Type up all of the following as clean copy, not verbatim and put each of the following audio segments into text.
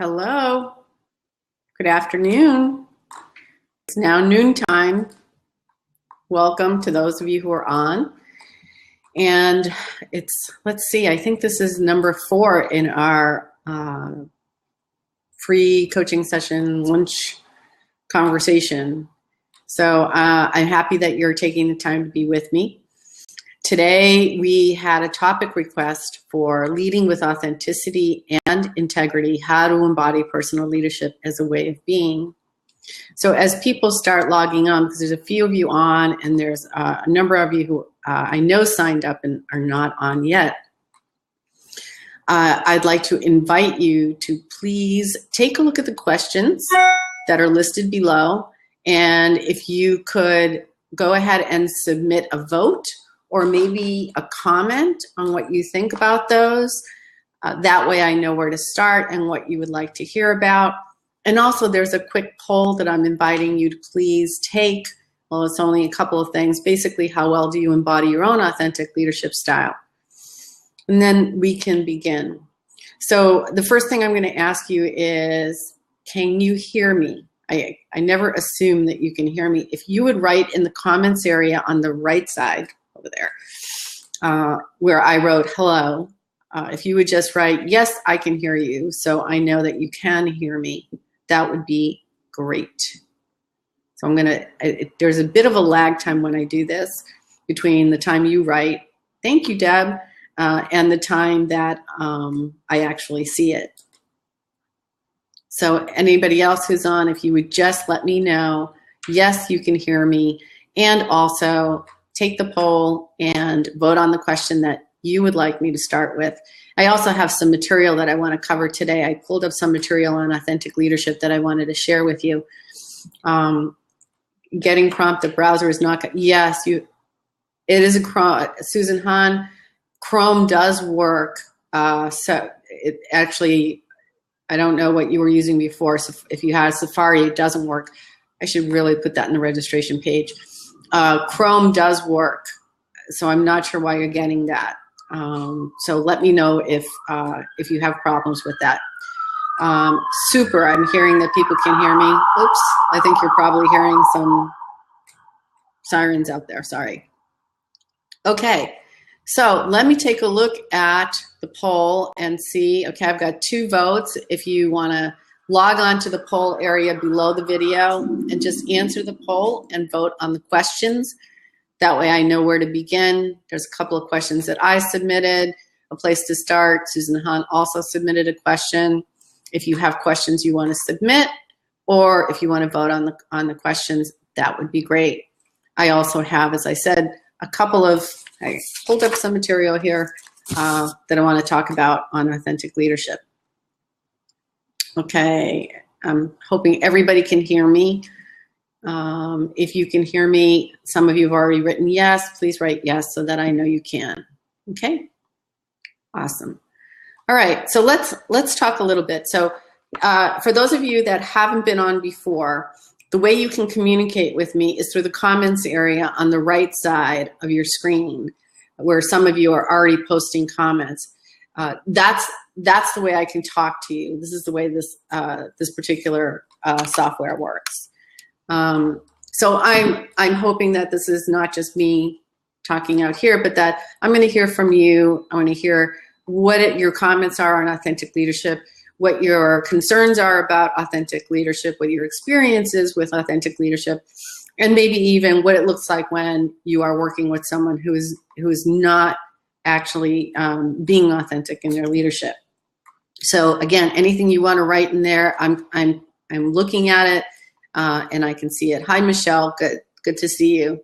Hello. Good afternoon. It's now noontime. Welcome to those of you who are on. And let's see, I think this is number 4 in our free coaching session lunch conversation. So I'm happy that you're taking the time to be with me. Today, we had a topic request for leading with authenticity and integrity, how to embody personal leadership as a way of being. So as people start logging on, because there's a few of you on and there's a number of you who I know signed up and are not on yet, I'd like to invite you to please take a look at the questions that are listed below. And if you could go ahead and submit a vote or maybe a comment on what you think about those. That way I know where to start and what you would like to hear about. And also there's a quick poll that I'm inviting you to please take. Well, it's only a couple of things. Basically, how well do you embody your own authentic leadership style? And then we can begin. So the first thing I'm going to ask you is, can you hear me? I never assume that you can hear me. If you would write in the comments area on the right side, over there, where I wrote hello. If you would just write, yes, I can hear you, so I know that you can hear me, that would be great. So there's a bit of a lag time when I do this between the time you write, thank you, Deb, and the time that I actually see it. So anybody else who's on, if you would just let me know, yes, you can hear me, and also take the poll and vote on the question that you would like me to start with. I also have some material that I want to cover today. I pulled up some material on authentic leadership that I wanted to share with you. Getting prompt, the browser is not, yes, it is a Chrome. Susan Hahn, Chrome does work. So it actually, I don't know what you were using before. So if you had Safari, it doesn't work. I should really put that in the registration page. Chrome does work, so I'm not sure why you're getting that. So let me know if you have problems with that. Super, I'm hearing that people can hear me. Oops, I think you're probably hearing some sirens out there, sorry. Okay, so let me take a look at the poll and see. Okay, I've got 2 votes. If you want to log on to the poll area below the video and just answer the poll and vote on the questions. That way I know where to begin. There's a couple of questions that I submitted, a place to start. Susan Hahn also submitted a question. If you have questions you want to submit, or if you want to vote on the questions, that would be great. I also have, as I said, I pulled up some material here that I want to talk about on authentic leadership. Okay, I'm hoping everybody can hear me. If you can hear me, some of you have already written yes, please write yes so that I know you can. Okay, awesome. All right, so let's talk a little bit. So for those of you that haven't been on before, the way you can communicate with me is through the comments area on the right side of your screen, where some of you are already posting comments. That's the way I can talk to you. This is the way this particular software works. So I'm hoping that this is not just me talking out here, but that I'm going to hear from you. I want to hear what your comments are on authentic leadership, what your concerns are about authentic leadership, what your experience is with authentic leadership, and maybe even what it looks like when you are working with someone who is not actually being authentic in their leadership. So again, anything you want to write in there, I'm looking at it and I can see it. Hi, Michelle. Good to see you.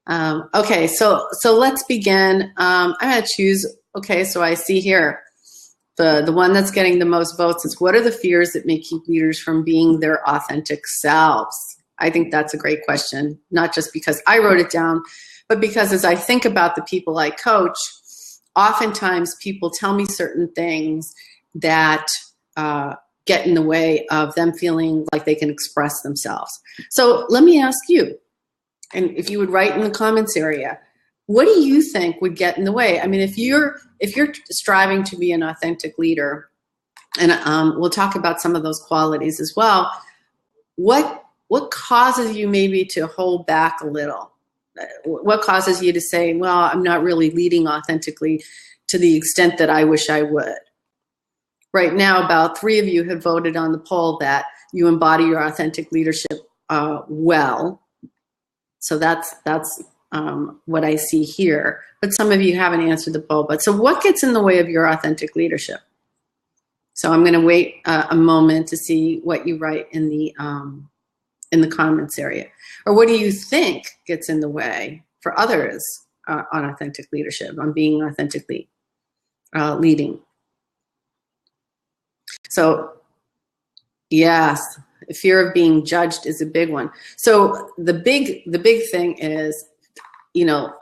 Okay, so let's begin. I'm going to choose. Okay, so I see here the one that's getting the most votes is, what are the fears that may keep leaders from being their authentic selves? I think that's a great question, not just because I wrote it down, but because as I think about the people I coach, oftentimes people tell me certain things that get in the way of them feeling like they can express themselves. So let me ask you, and if you would write in the comments area, what do you think would get in the way? I mean, if you're striving to be an authentic leader, And we'll talk about some of those qualities as well. What causes you maybe to hold back a little? What causes you to say, well, I'm not really leading authentically to the extent that I wish I would? Right now, about 3 of you have voted on the poll that you embody your authentic leadership well. So that's what I see here. But some of you haven't answered the poll. But so what gets in the way of your authentic leadership? So I'm going to wait a moment to see what you write in the comments area. Or what do you think gets in the way for others on authentic leadership, on being authentically leading? So yes, fear of being judged is a big one. So the big thing is,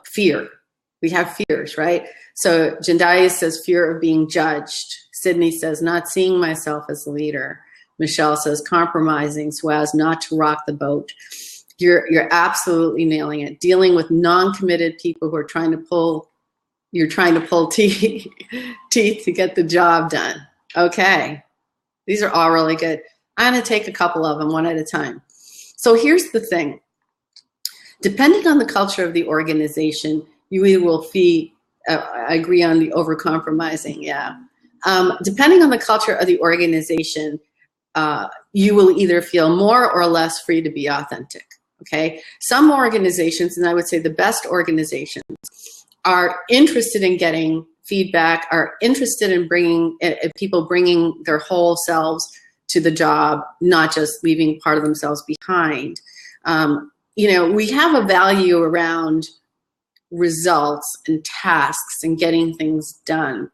fear. We have fears, right? So Jendaya says fear of being judged. Sydney says not seeing myself as a leader. Michelle says compromising so as not to rock the boat. You're absolutely nailing it. Dealing with non-committed people who are trying to pull teeth to get the job done. Okay, these are all really good. I'm going to take a couple of them one at a time. So here's the thing. Depending on the culture of the organization, you either will feel, I agree on the over-compromising, yeah. Depending on the culture of the organization, you will either feel more or less free to be authentic, okay? Some organizations, and I would say the best organizations, are interested in getting feedback, are interested in people bringing their whole selves to the job, not just leaving part of themselves behind. We have a value around results and tasks and getting things done,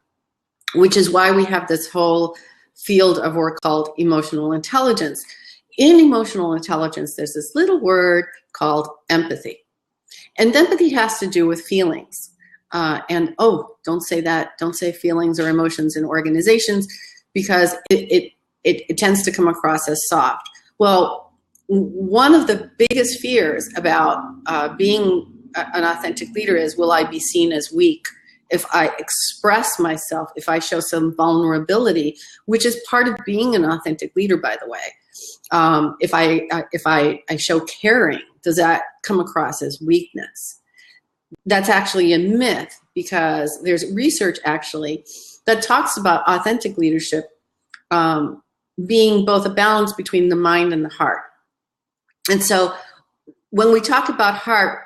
which is why we have this whole field of work called emotional intelligence. In emotional intelligence, there's this little word called empathy. And empathy has to do with feelings. Don't say that. Don't say feelings or emotions in organizations because it tends to come across as soft. Well, one of the biggest fears about being an authentic leader is, will I be seen as weak if I express myself, if I show some vulnerability, which is part of being an authentic leader, by the way. If I show caring, does that come across as weakness? That's actually a myth because there's research actually that talks about authentic leadership being both a balance between the mind and the heart. And so when we talk about heart,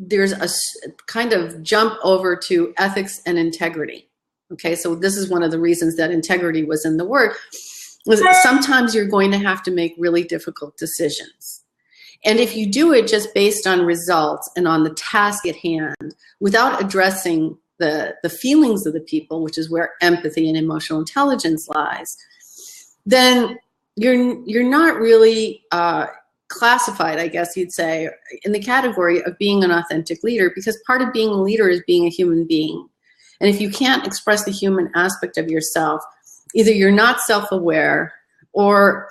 there's a kind of jump over to ethics and integrity. Okay, so this is one of the reasons that integrity was in the word. Sometimes you're going to have to make really difficult decisions. And if you do it just based on results and on the task at hand, without addressing the feelings of the people, which is where empathy and emotional intelligence lies, then you're not really classified, I guess you'd say, in the category of being an authentic leader, because part of being a leader is being a human being. And if you can't express the human aspect of yourself, either you're not self-aware or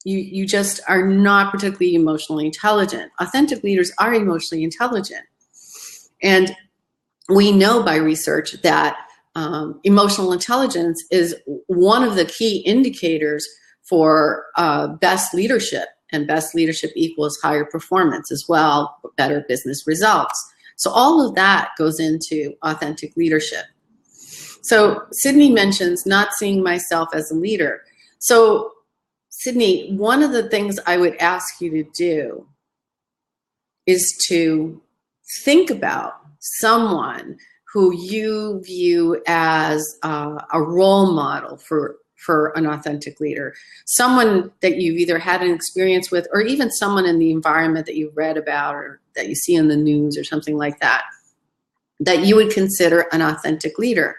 you just are not particularly emotionally intelligent. Authentic leaders are emotionally intelligent. And we know by research that emotional intelligence is one of the key indicators for best leadership. And best leadership equals higher performance as well, better business results. So all of that goes into authentic leadership. So Sydney mentions not seeing myself as a leader. So Sydney, one of the things I would ask you to do is to think about someone who you view as a role model for an authentic leader, someone that you've either had an experience with or even someone in the environment that you've read about or that you see in the news or something like that, that you would consider an authentic leader.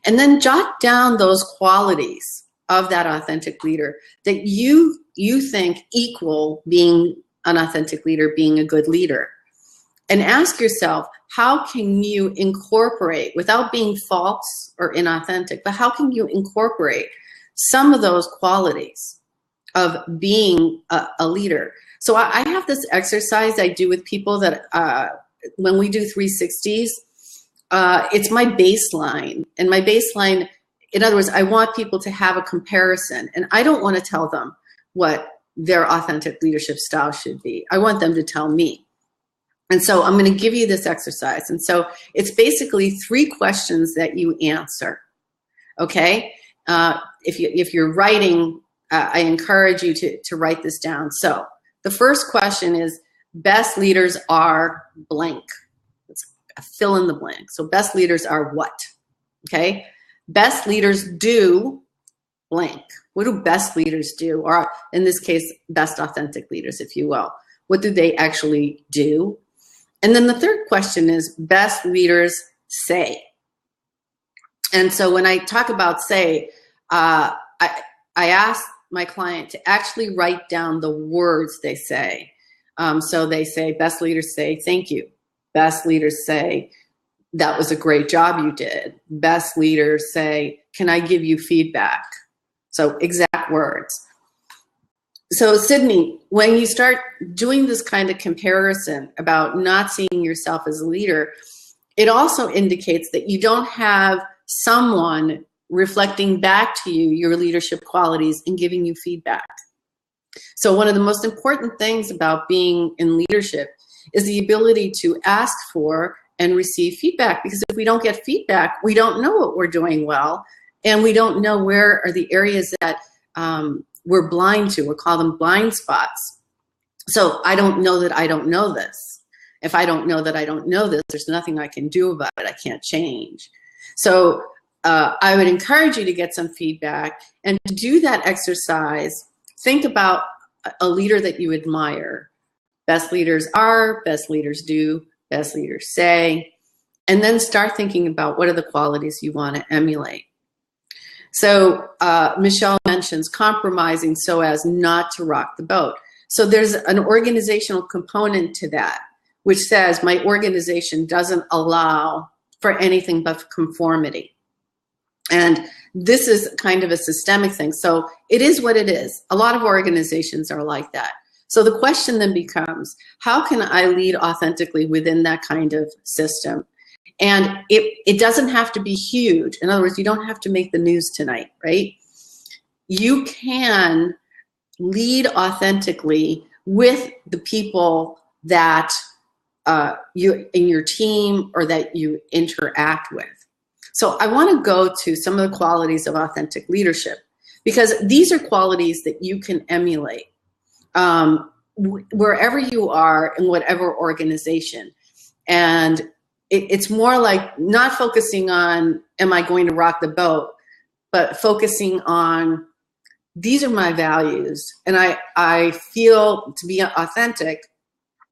And then jot down those qualities of that authentic leader that you think equal being an authentic leader, being a good leader. And ask yourself, how can you incorporate, without being false or inauthentic, but how can you incorporate some of those qualities of being a leader? So I have this exercise I do with people that when we do 360s, it's my baseline. And my baseline in other words, I want people to have a comparison, and I don't want to tell them what their authentic leadership style should be. I want them to tell me. And so I'm going to give you this exercise. And so it's basically 3 questions that you answer. Okay? If you're writing, I encourage you to write this down. So the first question is, best leaders are blank. It's a fill in the blank. So best leaders are what? Okay? Best leaders do blank. What do best leaders do? Or in this case, best authentic leaders, if you will. What do they actually do? And then the third question is, best leaders say. And so when I talk about say, I ask my client to actually write down the words they say. So they say, best leaders say, thank you. Best leaders say, that was a great job you did. Best leaders say, can I give you feedback? So exact words. So Sydney, when you start doing this kind of comparison about not seeing yourself as a leader, it also indicates that you don't have someone reflecting back to you your leadership qualities and giving you feedback. So one of the most important things about being in leadership is the ability to ask for and receive feedback, because if we don't get feedback, we don't know what we're doing well, and we don't know where are the areas that we're blind to. We call them blind spots. So I don't know that I don't know this. If I don't know that I don't know this, there's nothing I can do about it. I can't change. So I would encourage you to get some feedback, and to do that exercise, think about a leader that you admire. Best leaders are, best leaders do, best leaders say, and then start thinking about what are the qualities you want to emulate. So Michelle mentions compromising so as not to rock the boat. So there's an organizational component to that, which says my organization doesn't allow for anything but conformity. And this is kind of a systemic thing. So it is what it is. A lot of organizations are like that. So the question then becomes, how can I lead authentically within that kind of system? And it doesn't have to be huge. In other words, you don't have to make the news tonight, right? You can lead authentically with the people that you in your team or that you interact with. So I want to go to some of the qualities of authentic leadership, because these are qualities that you can emulate wherever you are in whatever organization. And it's more like not focusing on, am I going to rock the boat, but focusing on, these are my values, and I feel to be authentic,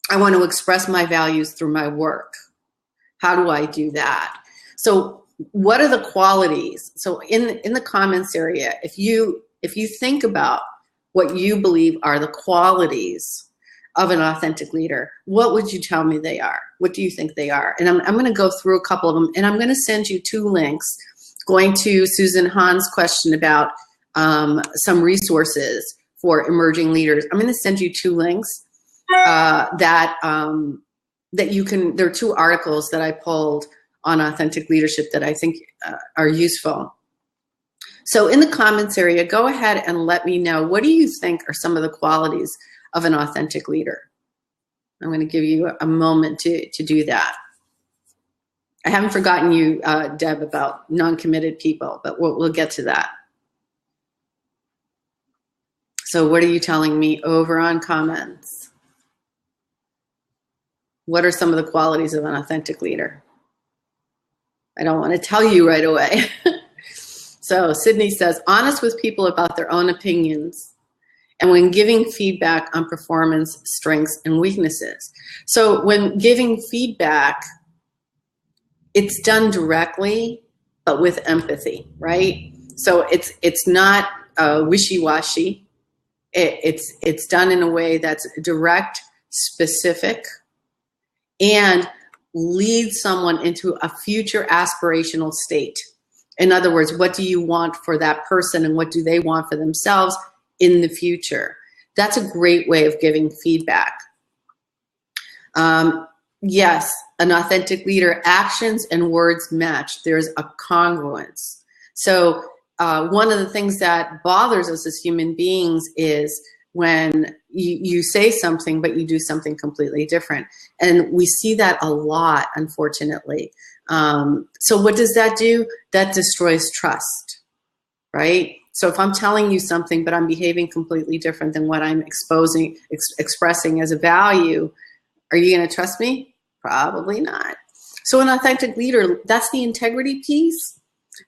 I want to express my values through my work. How do I do that? So what are the qualities? So in the comments area, if you think about what you believe are the qualities of an authentic leader, what would you tell me they are? What do you think they are? And I'm going to go through a couple of them, and I'm going to send you 2 links, going to Susan Hahn's question about some resources for emerging leaders. I'm going to send you 2 links that you can, there are 2 articles that I pulled on authentic leadership that I think are useful. So in the comments area, go ahead and let me know, what do you think are some of the qualities of an authentic leader? I'm going to give you a moment to do that. I haven't forgotten you, Deb, about non-committed people, but we'll get to that. So what are you telling me over on comments? What are some of the qualities of an authentic leader? I don't want to tell you right away. So Sydney says, honest with people about their own opinions, and when giving feedback on performance, strengths, and weaknesses. So when giving feedback, it's done directly, but with empathy, right? So it's not wishy-washy. It's done in a way that's direct, specific, and leads someone into a future aspirational state. In other words, what do you want for that person, and what do they want for themselves in the future? That's a great way of giving feedback. Yes, an authentic leader, actions and words match. There's a congruence. So one of the things that bothers us as human beings is when you say something, but you do something completely different. And we see that a lot, unfortunately. So what does that do? That destroys trust, right? So if I'm telling you something, but I'm behaving completely different than what I'm expressing as a value, are you going to trust me? Probably not. So an authentic leader, that's the integrity piece.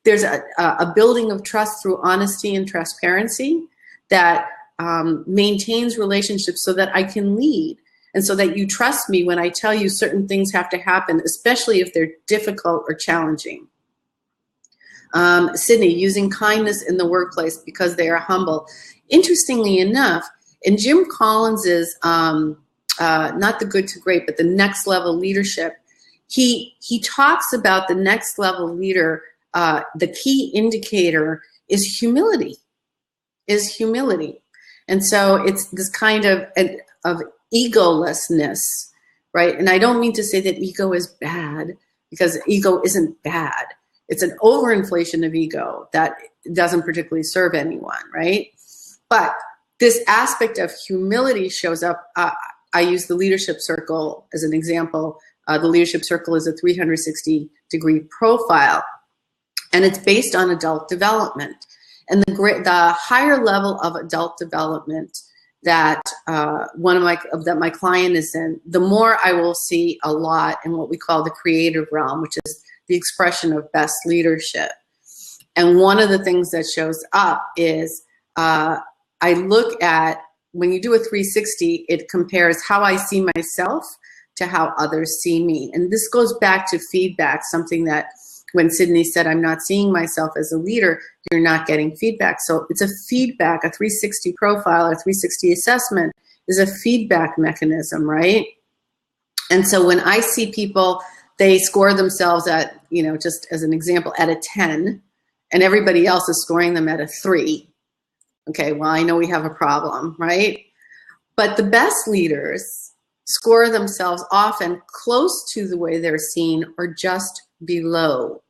There's a building of trust through honesty and transparency that maintains relationships so that I can lead and so that you trust me when I tell you certain things have to happen, especially if they're difficult or challenging. Sydney, using kindness in the workplace because they are humble. Interestingly enough, in Jim Collins's, not the good to great, but the next level leadership, he talks about the next level leader. The key indicator is humility, And so it's this kind of egolessness, right? And I don't mean to say that ego is bad, because ego isn't bad. It's an overinflation of ego that doesn't particularly serve anyone, right? But this aspect of humility shows up. I use the leadership circle as an example. The leadership circle is a 360-degree profile, and it's based on adult development. And the higher level of adult development that that my client is in, the more I will see a lot in what we call the creative realm, which is the expression of best leadership. And one of the things that shows up is I look at, when you do a 360, it compares how I see myself to how others see me. And this goes back to feedback, something that when Sydney said, I'm not seeing myself as a leader, you're not getting feedback. So it's a feedback, a 360 profile, a 360 assessment is a feedback mechanism, right? And so when I see people, they score themselves at, just as an example, at a 10, and everybody else is scoring them at a 3. Okay, well, I know we have a problem, right? But the best leaders score themselves often close to the way they're seen or just below.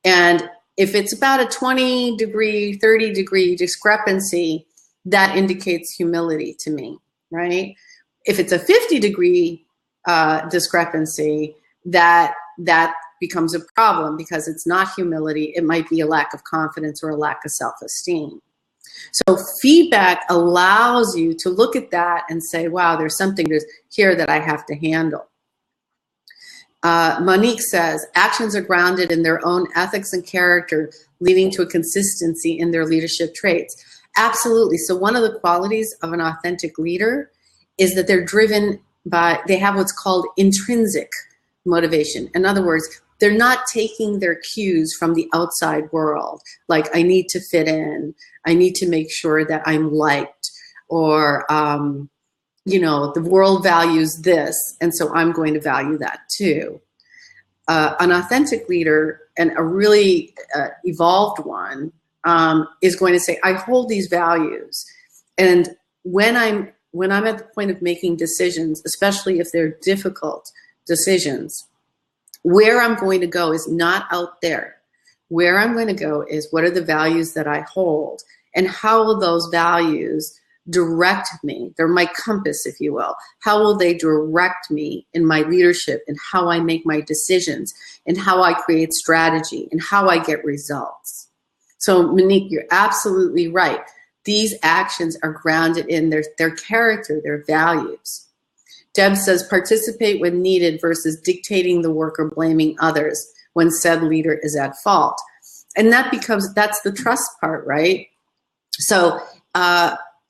And if it's about a 20-degree, 30-degree discrepancy, that indicates humility to me, right? If it's a 50-degree discrepancy, that becomes a problem because it's not humility. It might be a lack of confidence or a lack of self-esteem. So feedback allows you to look at that and say, wow, there's something here that I have to handle. Monique says, actions are grounded in their own ethics and character, leading to a consistency in their leadership traits. Absolutely. So one of the qualities of an authentic leader is that they're driven by, they have what's called intrinsic motivation. In other words, they're not taking their cues from the outside world. Like, I need to fit in. I need to make sure that I'm liked, or, the world values this, and so I'm going to value that too. An authentic leader, and a really evolved one, is going to say, I hold these values. And when I'm at the point of making decisions, especially if they're difficult decisions, where I'm going to go is not out there. Where I'm going to go is, what are the values that I hold, and how will those values direct me? They're my compass, if you will. How will they direct me in my leadership, and how I make my decisions, and how I create strategy, and how I get results? So Monique, you're absolutely right. These actions are grounded in their character, their values. Deb says, participate when needed versus dictating the work or blaming others when said leader is at fault. And that's the trust part, right? So,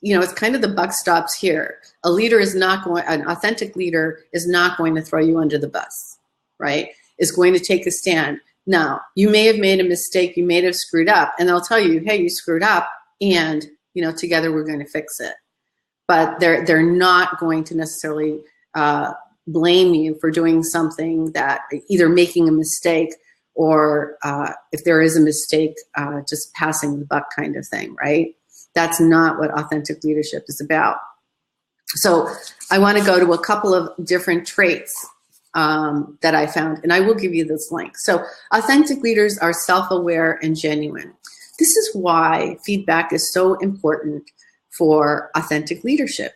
it's kind of the buck stops here. An authentic leader is not going to throw you under the bus, right? Is going to take a stand. Now, you may have made a mistake, you may have screwed up, and they'll tell you, hey, you screwed up, and, together we're going to fix it. But they're not going to necessarily blame you for doing something, that either making a mistake, or if there is a mistake, just passing the buck kind of thing, right? That's not what authentic leadership is about. So I want to go to a couple of different traits. that I found, and I will give you this link. So authentic leaders are self-aware and genuine. This is why feedback is so important for authentic leadership,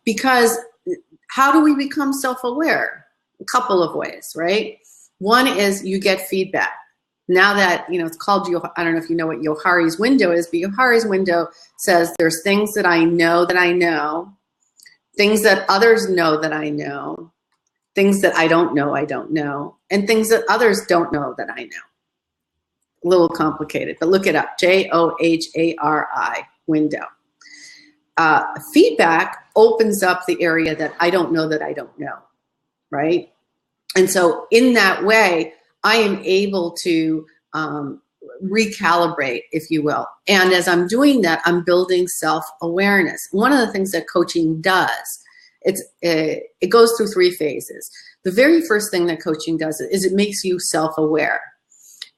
because how do we become self-aware? A couple of ways, right? One is you get feedback. Now that, it's called, I don't know if you know what Johari's window is, but Johari's window says there's things that I know, things that others know that I know, things that I don't know, and things that others don't know that I know. A little complicated, but look it up, Johari window. Feedback opens up the area that I don't know, right? And so in that way, I am able to recalibrate, if you will. And as I'm doing that, I'm building self-awareness. One of the things that coaching does, it goes through 3 phases. The very first thing that coaching does is it makes you self-aware.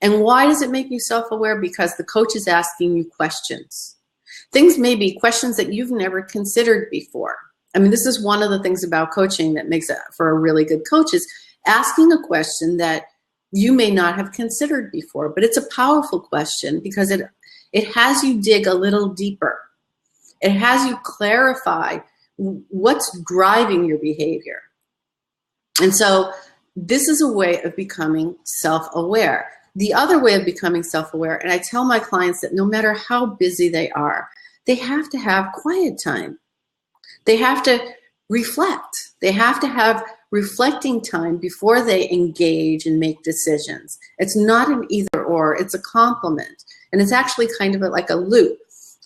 And why does it make you self-aware? Because the coach is asking you questions. Things may be questions that you've never considered before. I mean, this is one of the things about coaching that makes it for a really good coach, is asking a question that you may not have considered before, but it's a powerful question because it has you dig a little deeper. It has you clarify what's driving your behavior. And so this is a way of becoming self-aware. The other way of becoming self-aware, and I tell my clients that no matter how busy they are, they have to have quiet time. They have to reflect. They have to have reflecting time before they engage and make decisions. It's not an either or, it's a complement. And it's actually kind of like a loop.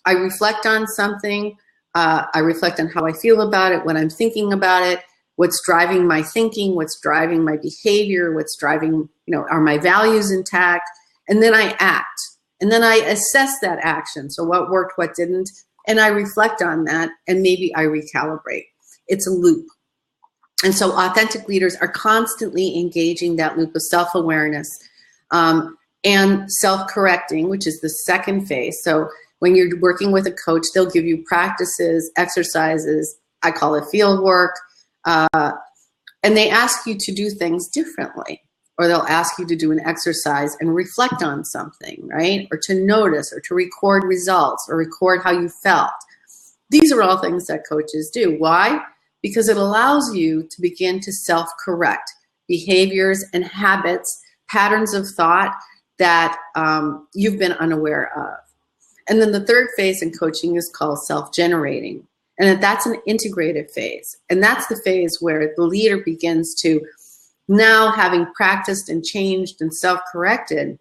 I reflect on something, I reflect on how I feel about it, what I'm thinking about it, what's driving my thinking, what's driving my behavior, what's driving, are my values intact? And then I act. And then I assess that action. So what worked, what didn't, and I reflect on that, and maybe I recalibrate. It's a loop. And so authentic leaders are constantly engaging that loop of self-awareness and self-correcting, which is the second phase. So when you're working with a coach, they'll give you practices, exercises, I call it field work, and they ask you to do things differently, or they'll ask you to do an exercise and reflect on something, right? Or to notice, or to record results, or record how you felt. These are all things that coaches do. Why? Because it allows you to begin to self-correct behaviors and habits, patterns of thought that you've been unaware of. And then the third phase in coaching is called self-generating. And that's an integrative phase. And that's the phase where the leader begins to, now having practiced and changed and self-corrected,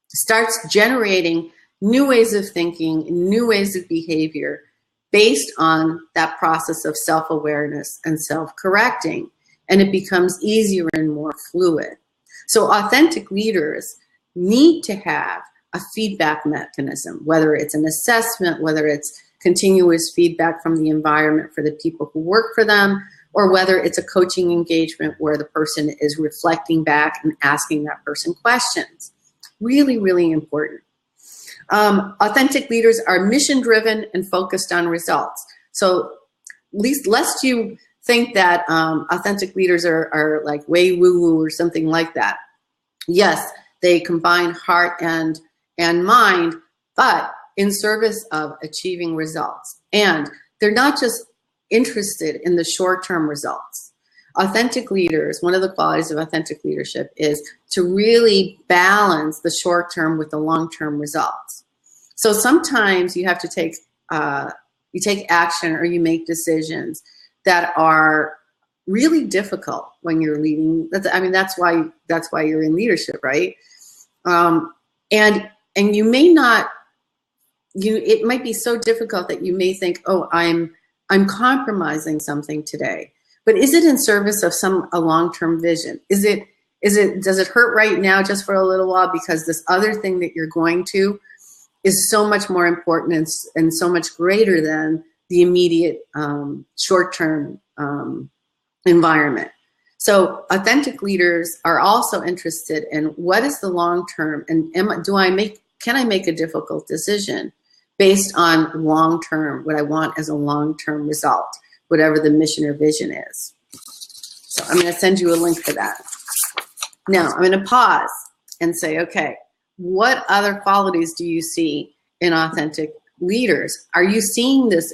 starts generating new ways of thinking, new ways of behavior based on that process of self-awareness and self-correcting. And it becomes easier and more fluid. So authentic leaders need to have a feedback mechanism, whether it's an assessment, whether it's continuous feedback from the environment for the people who work for them, or whether it's a coaching engagement where the person is reflecting back and asking that person questions. Really, really important. Authentic leaders are mission-driven and focused on results. So lest you think that authentic leaders are like way woo-woo or something like that. Yes, they combine heart and mind, but in service of achieving results. And they're not just interested in the short-term results. Authentic leaders, one of the qualities of authentic leadership is to really balance the short-term with the long-term results. So sometimes you have to take action, or you make decisions that are really difficult when you're leading. That's why you're in leadership, right? And you may not. It might be so difficult that you may think, oh, I'm compromising something today. But is it in service of a long-term vision? Does it hurt right now just for a little while because this other thing that you're going to is so much more important and so much greater than the immediate short-term environment? So authentic leaders are also interested in what is the long-term, and can I make a difficult decision based on long-term, what I want as a long-term result, whatever the mission or vision is. So I'm going to send you a link for that. Now, I'm going to pause and say, okay, what other qualities do you see in authentic leaders? Are you seeing this,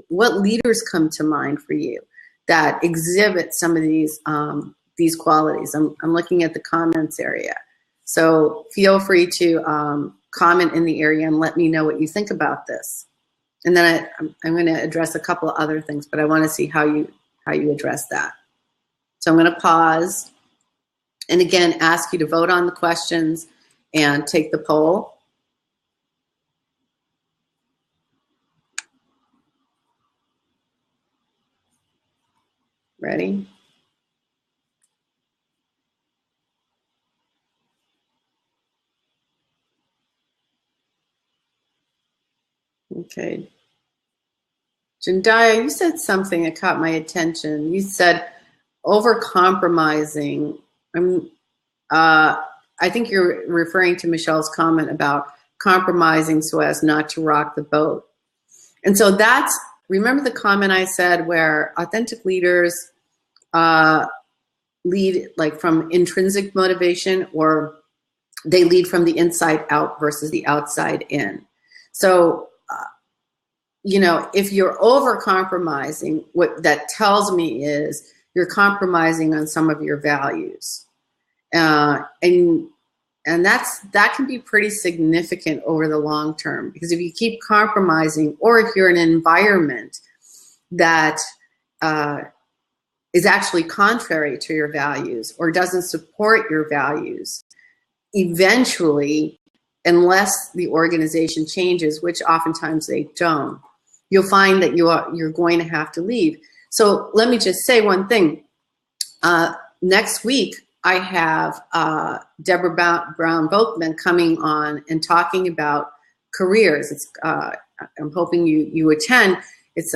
what leaders come to mind for you that exhibit some of these qualities? I'm looking at the comments area. So feel free to comment in the area and let me know what you think about this. And then I'm going to address a couple of other things, but I want to see how you address that. So I'm going to pause and again ask you to vote on the questions and take the poll. Ready? Okay. Jandaya, you said something that caught my attention. You said over-compromising. I think you're referring to Michelle's comment about compromising so as not to rock the boat. And so remember the comment I said where authentic leaders lead like from intrinsic motivation, or they lead from the inside out versus the outside in. So, if you're over-compromising, what that tells me is you're compromising on some of your values. And that can be pretty significant over the long term, because if you keep compromising, or if you're in an environment that is actually contrary to your values or doesn't support your values, eventually, unless the organization changes, which oftentimes they don't, you'll find that you're going to have to leave. So let me just say one thing. Next week, I have Deborah Brown-Boatman coming on and talking about careers. I'm hoping you attend. It's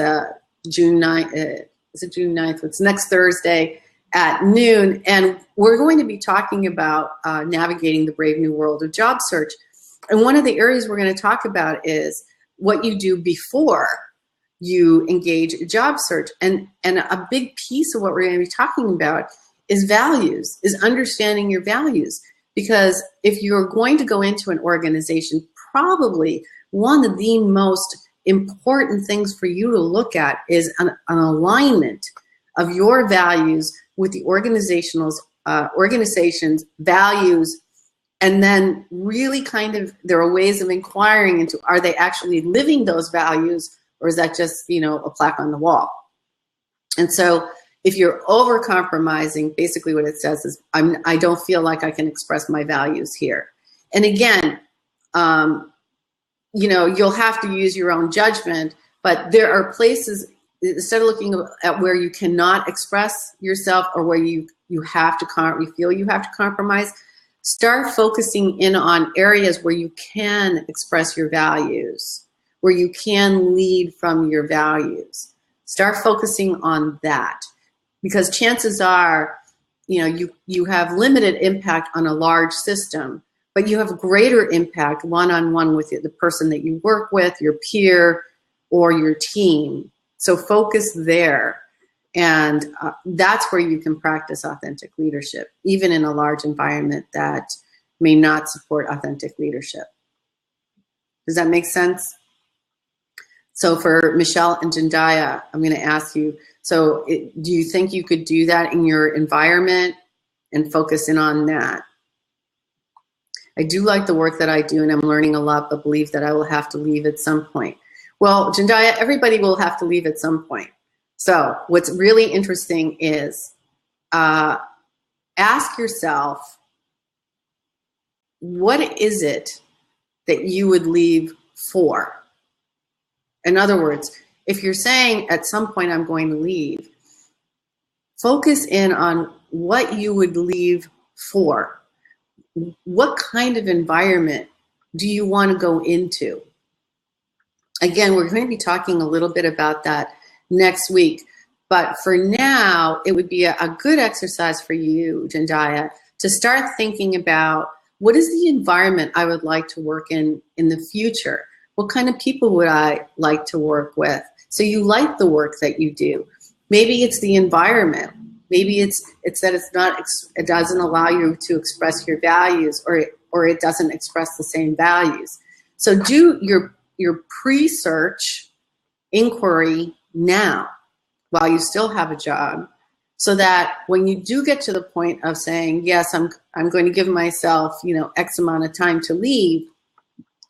June 9th. Is it June 9th? It's next Thursday at noon. And we're going to be talking about navigating the brave new world of job search. And one of the areas we're going to talk about is what you do before you engage a job search. And a big piece of what we're going to be talking about is values, is understanding your values. Because if you're going to go into an organization, probably one of the most important things for you to look at is an alignment of your values with the organization's values. And then really there are ways of inquiring into, are they actually living those values, or is that just, a plaque on the wall? And so if you're over-compromising, basically what it says is, I don't feel like I can express my values here. And again, you'll have to use your own judgment, but there are places, instead of looking at where you cannot express yourself or where you feel you have to compromise, start focusing in on areas where you can express your values, where you can lead from your values. Start focusing on that, because chances are, you have limited impact on a large system, but you have greater impact one-on-one with the person that you work with, your peer, or your team. So focus there. And that's where you can practice authentic leadership, even in a large environment that may not support authentic leadership. Does that make sense? So for Michelle and Jandaya, I'm going to ask you, do you think you could do that in your environment and focus in on that? I do like the work that I do, and I'm learning a lot, but believe that I will have to leave at some point. Well, Jandaya, everybody will have to leave at some point. So what's really interesting is ask yourself, what is it that you would leave for? In other words, if you're saying at some point I'm going to leave, focus in on what you would leave for. What kind of environment do you want to go into? Again, we're going to be talking a little bit about that next week. But for now, it would be a good exercise for you, Jandaya, to start thinking about, what is the environment I would like to work in the future? What kind of people would I like to work with? So you like the work that you do. Maybe it's the environment. Maybe it's that it's not, it doesn't allow you to express your values, or it doesn't express the same values. So do your pre-search inquiry now while you still have a job, so that when you do get to the point of saying, yes, I'm going to give myself, X amount of time to leave,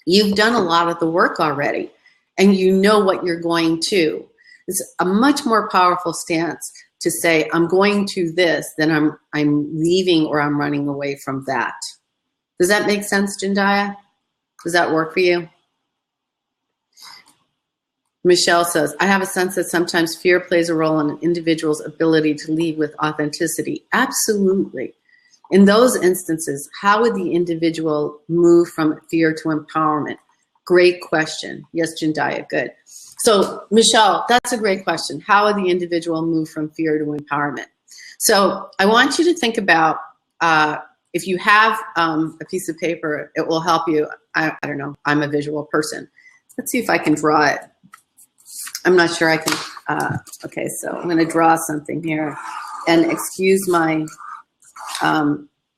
you've done a lot of the work already and you know what you're going to. It's a much more powerful stance to say, I'm going to this, than I'm leaving or I'm running away from that. Does that make sense, Jindaya? Does that work for you? Michelle says, I have a sense that sometimes fear plays a role in an individual's ability to lead with authenticity. Absolutely. In those instances, how would the individual move from fear to empowerment? Great question. Yes, Jindaya, good. So, Michelle, that's a great question. How would the individual move from fear to empowerment? So I want you to think about, if you have a piece of paper, it will help you. I don't know, I'm a visual person. Let's see if I can draw it. I'm not sure I can. Okay, so I'm going to draw something here. And excuse my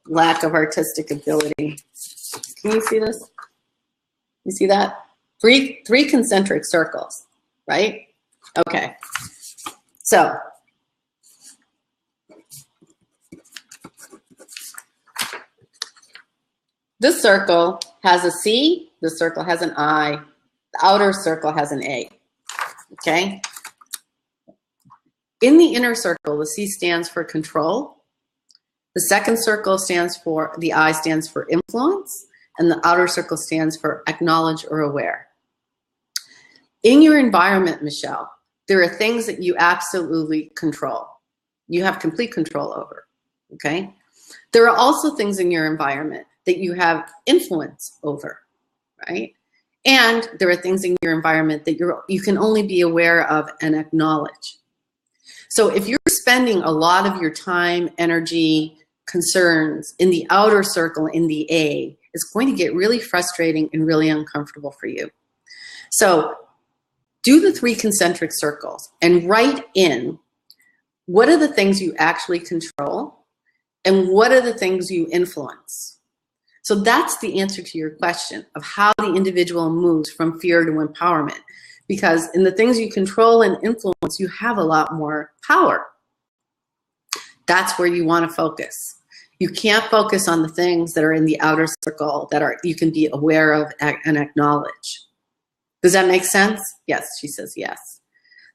lack of artistic ability. Can you see this? You see that? Three concentric circles, right? Okay. So this circle has a C, this circle has an I, the outer circle has an A. Okay? In the inner circle, the C stands for control. The second circle stands for, the I stands for influence, and the outer circle stands for acknowledge or aware. In your environment, Michelle, there are things that you absolutely control. You have complete control over, okay? There are also things in your environment that you have influence over, right? And there are things in your environment that you can only be aware of and acknowledge. So if you're spending a lot of your time, energy, concerns in the outer circle, in the A, it's going to get really frustrating and really uncomfortable for you. So do the 3 concentric circles and write in what are the things you actually control and what are the things you influence. So that's the answer to your question of how the individual moves from fear to empowerment. Because in the things you control and influence, you have a lot more power. That's where you want to focus. You can't focus on the things that are in the outer circle that you can be aware of and acknowledge. Does that make sense? Yes, she says yes.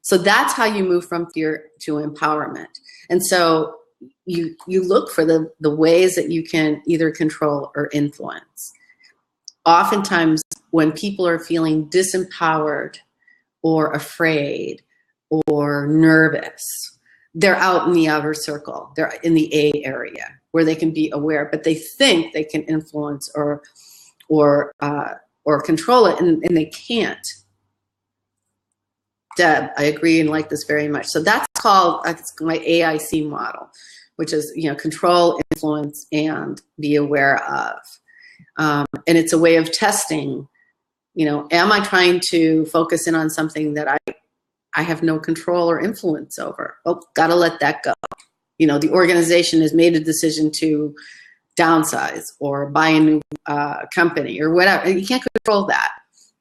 So that's how you move from fear to empowerment. And so you look for the ways that you can either control or influence. Oftentimes when people are feeling disempowered or afraid or nervous, they're out in the outer circle. They're in the A area where they can be aware, but they think they can influence or control it, and they can't. Deb, I agree and like this very much. So that's called my AIC model, which is control, influence, and be aware of. And it's a way of testing. Am I trying to focus in on something that I have no control or influence over? Oh, gotta let that go. The organization has made a decision to downsize or buy a new company or whatever. You can't control that.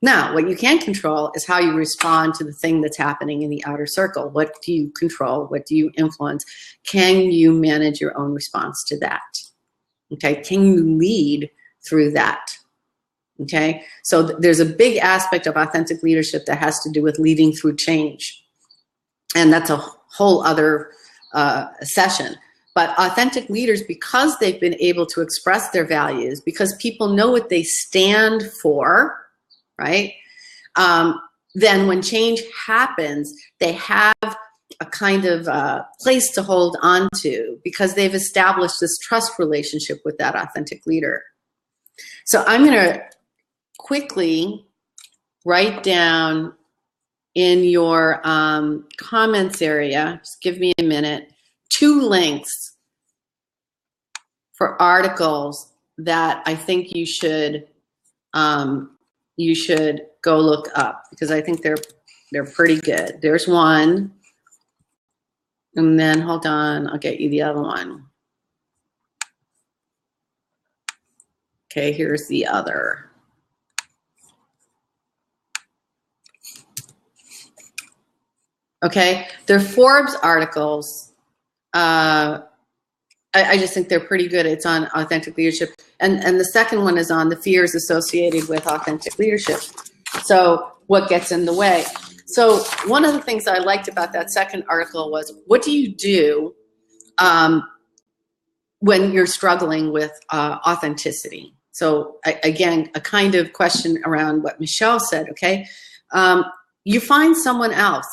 Now, what you can control is how you respond to the thing that's happening in the outer circle. What do you control? What do you influence? Can you manage your own response to that? Okay, can you lead through that? Okay, so there's a big aspect of authentic leadership that has to do with leading through change. And that's a whole other session. But authentic leaders, because they've been able to express their values, because people know what they stand for, right? Then when change happens, they have a kind of place to hold on to because they've established this trust relationship with that authentic leader. So I'm going to quickly write down in your comments area, just give me a minute, 2 links for articles that I think you should go look up because I think they're pretty good. There's one. And then hold on, I'll get you the other one. Okay, here's the other. Okay, they're Forbes articles. I just think they're pretty good. It's on authentic leadership. And the second one is on the fears associated with authentic leadership. So what gets in the way? So one of the things I liked about that second article was, what do you do when you're struggling with authenticity? So again, a kind of question around what Michelle said, okay? You find someone else.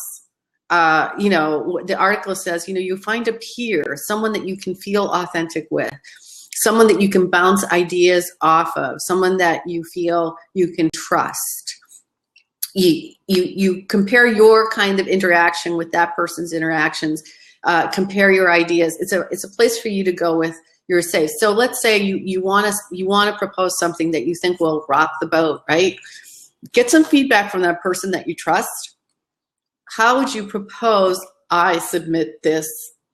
You know, the article says, you know, you find a peer, someone that you can feel authentic with, someone that you can bounce ideas off of, someone that you feel you can trust. You compare your kind of interaction with that person's interactions, compare your ideas. It's a place for you to go with your safe. So let's say you want to propose something that you think will rock the boat, right? Get some feedback from that person that you trust. How would you propose I submit this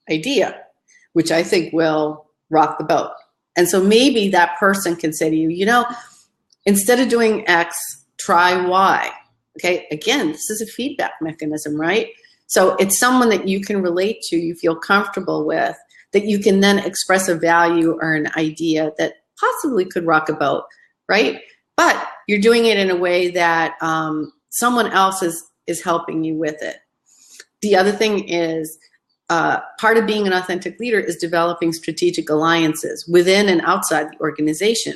idea, which I think will rock the boat? And so maybe that person can say to you, you know, instead of doing X, try Y. Okay, again, this is a feedback mechanism, right? So it's someone that you can relate to, you feel comfortable with, that you can then express a value or an idea that possibly could rock a boat, right? But you're doing it in a way that someone else is helping you with it. The other thing is, part of being an authentic leader is developing strategic alliances within and outside the organization.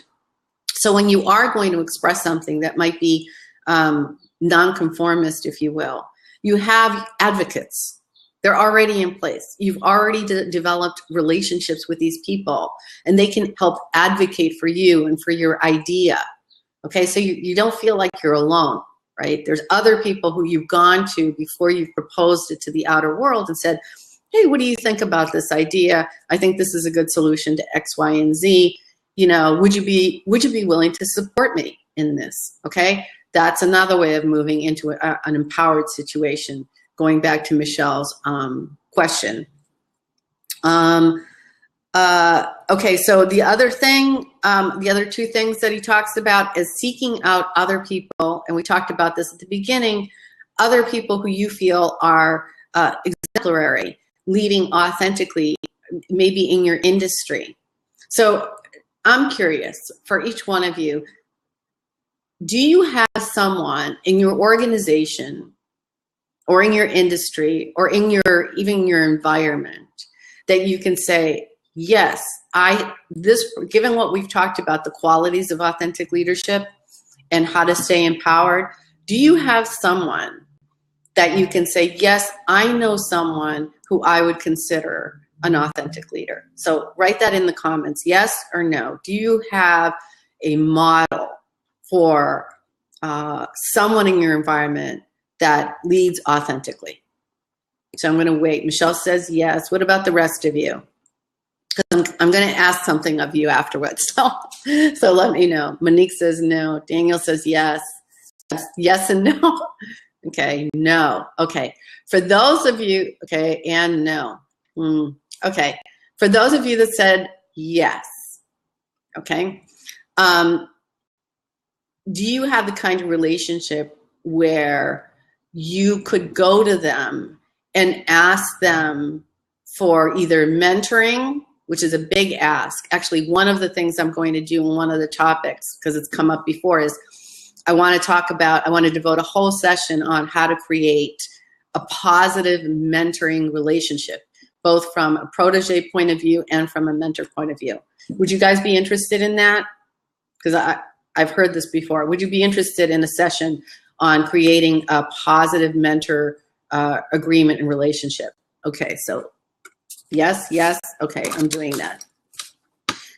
So when you are going to express something that might be nonconformist, if you will, you have advocates. They're already in place. You've already developed relationships with these people, and they can help advocate for you and for your idea. Okay, so you don't feel like you're alone, right? There's other people who you've gone to before you've proposed it to the outer world and said, hey, what do you think about this idea? I think this is a good solution to X, Y, and Z. You know, would you be willing to support me in this? Okay, that's another way of moving into an empowered situation. Going back to Michelle's question. Okay, so the other thing, the other two things that he talks about is seeking out other people, and we talked about this at the beginning, other people who you feel are exemplary, leading authentically, maybe in your industry. So I'm curious, for each one of you, do you have someone in your organization or in your industry or in even your environment that you can say, yes, given what we've talked about, the qualities of authentic leadership and how to stay empowered, do you have someone that you can say, yes, I know someone who I would consider an authentic leader? So write that in the comments, yes or no. Do you have a model for someone in your environment that leads authentically? So I'm going to wait. Michelle says yes. What about the rest of you? Because I'm going to ask something of you afterwards. So let me know. Monique says no. Daniel says yes. Yes and no. Okay, no. Okay. For those of you, okay, and no. Okay. For those of you that said yes, okay, do you have the kind of relationship where you could go to them and ask them for either mentoring, which is a big ask. Actually, one of the things I'm going to do in one of the topics, because it's come up before, is I want to devote a whole session on how to create a positive mentoring relationship, both from a protege point of view and from a mentor point of view. Would you guys be interested in that? Because I've heard this before. Would you be interested in a session on creating a positive mentor agreement and relationship? Okay, so yes, yes. Okay, I'm doing that.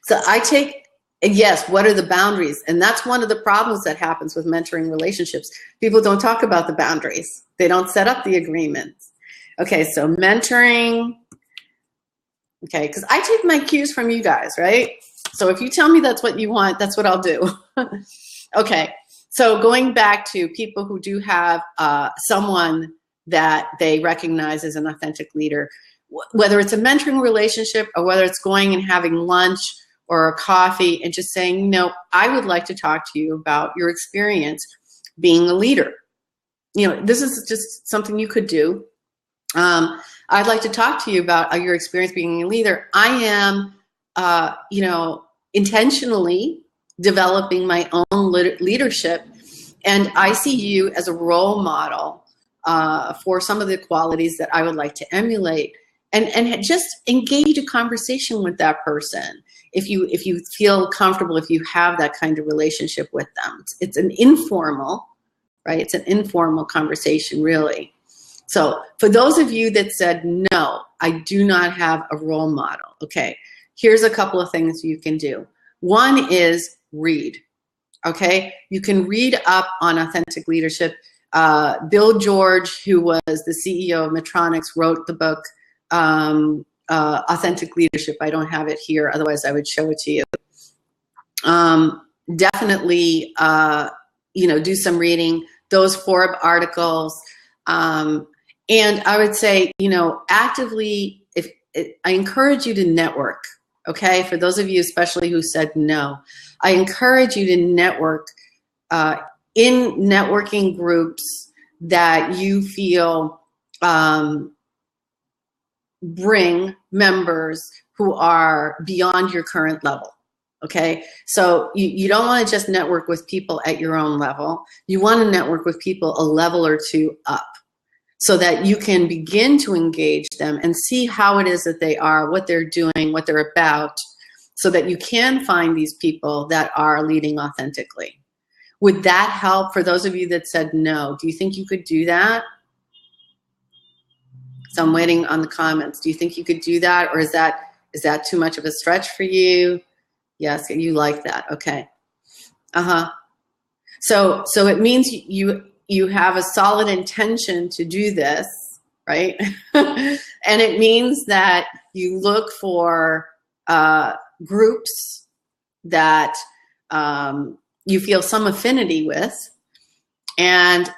So I take, yes, what are the boundaries? And that's one of the problems that happens with mentoring relationships. People don't talk about the boundaries. They don't set up the agreements. Okay, so mentoring. Okay, because I take my cues from you guys, right? So if you tell me that's what you want, that's what I'll do. Okay, so going back to people who do have someone that they recognize as an authentic leader, whether it's a mentoring relationship or whether it's going and having lunch or a coffee and just saying, you know, I would like to talk to you about your experience being a leader. You know, this is just something you could do. I'd like to talk to you about your experience being a leader. I am, you know, intentionally developing my own leadership, and I see you as a role model for some of the qualities that I would like to emulate, and just engage a conversation with that person. If you feel comfortable, if you have that kind of relationship with them, it's an informal, right? It's an informal conversation, really. So for those of you that said, no, I do not have a role model, okay, here's a couple of things you can do. One is read, okay? You can read up on authentic leadership. Bill George, who was the CEO of Medtronic, wrote the book, Authentic Leadership. I don't have it here, otherwise I would show it to you. Definitely, you know, do some reading, those Forbes articles. And I would say, you know, actively, I encourage you to network, okay? For those of you especially who said no, I encourage you to network in networking groups that you feel bring members who are beyond your current level. Okay, so you don't want to just network with people at your own level. You want to network with people a level or two up so that you can begin to engage them and see how it is that they are, what they're doing, what they're about, so that you can find these people that are leading authentically. Would that help for those of you that said no? Do you think you could do that? So I'm waiting on the comments. Do you think you could do that, or is that too much of a stretch for you? Yes, you like that. Okay. So it means you have a solid intention to do this, right? And it means that you look for groups that you feel some affinity with, and